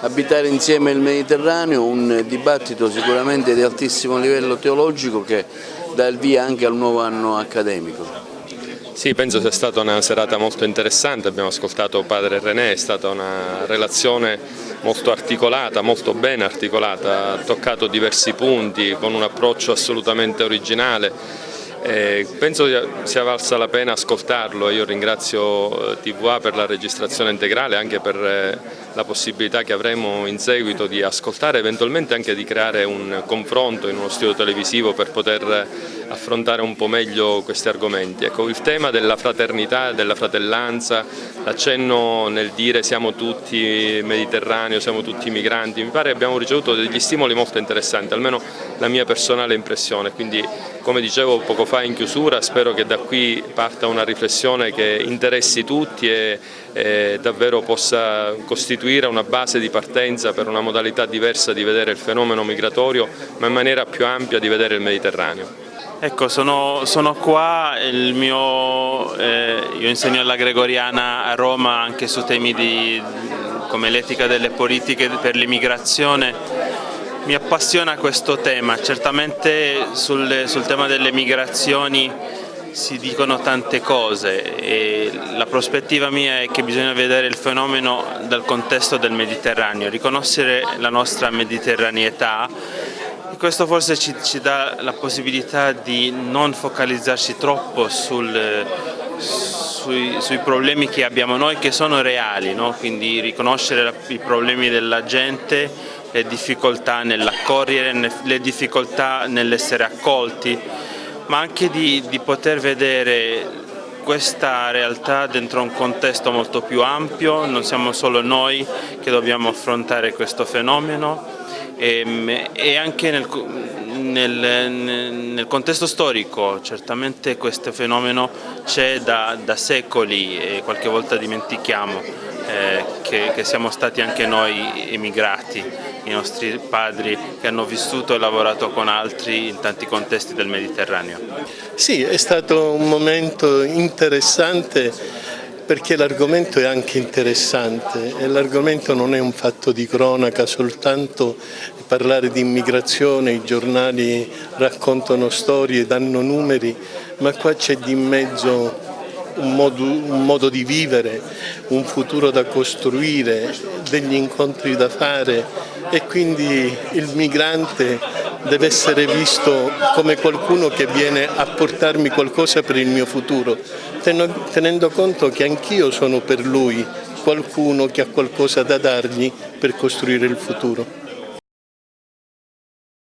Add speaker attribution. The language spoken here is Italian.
Speaker 1: abitare insieme il Mediterraneo, un dibattito sicuramente di altissimo livello teologico che dà il via anche al nuovo anno accademico.
Speaker 2: Sì, penso sia stata una serata molto interessante, abbiamo ascoltato Padre René, è stata una relazione molto articolata, molto ben articolata, ha toccato diversi punti con un approccio assolutamente originale. Penso sia valsa la pena ascoltarlo. Io ringrazio TVA per la registrazione integrale, anche per la possibilità che avremo in seguito di ascoltare, eventualmente anche di creare un confronto in uno studio televisivo per poter affrontare un po' meglio questi argomenti. Ecco, il tema della fraternità, della fratellanza, l'accenno nel dire siamo tutti mediterranei, siamo tutti migranti, mi pare che abbiamo ricevuto degli stimoli molto interessanti, almeno la mia personale impressione, quindi come dicevo poco fa in chiusura, spero che da qui parta una riflessione che interessi tutti e davvero possa costituire una base di partenza per una modalità diversa di vedere il fenomeno migratorio, ma in maniera più ampia di vedere il Mediterraneo.
Speaker 3: Ecco, sono qua, io insegno alla Gregoriana a Roma anche su temi come l'etica delle politiche per l'immigrazione. Mi appassiona questo tema, certamente sul tema delle migrazioni si dicono tante cose e la prospettiva mia è che bisogna vedere il fenomeno dal contesto del Mediterraneo, riconoscere la nostra mediterraneità. Questo forse ci dà la possibilità di non focalizzarci troppo sui problemi che abbiamo noi, che sono reali, no? Quindi riconoscere i problemi della gente, le difficoltà nell'accogliere, le difficoltà nell'essere accolti, ma anche di poter vedere questa realtà dentro un contesto molto più ampio. Non siamo solo noi che dobbiamo affrontare questo fenomeno. E anche nel contesto storico, certamente questo fenomeno c'è da secoli e qualche volta dimentichiamo che siamo stati anche noi emigrati, i nostri padri che hanno vissuto e lavorato con altri in tanti contesti del Mediterraneo.
Speaker 4: Sì, è stato un momento interessante perché l'argomento è anche interessante e l'argomento non è un fatto di cronaca soltanto parlare di immigrazione, i giornali raccontano storie, danno numeri, ma qua c'è di mezzo un modo di vivere, un futuro da costruire, degli incontri da fare e quindi il migrante deve essere visto come qualcuno che viene a portarmi qualcosa per il mio futuro, tenendo conto che anch'io sono per lui qualcuno che ha qualcosa da dargli per costruire il futuro.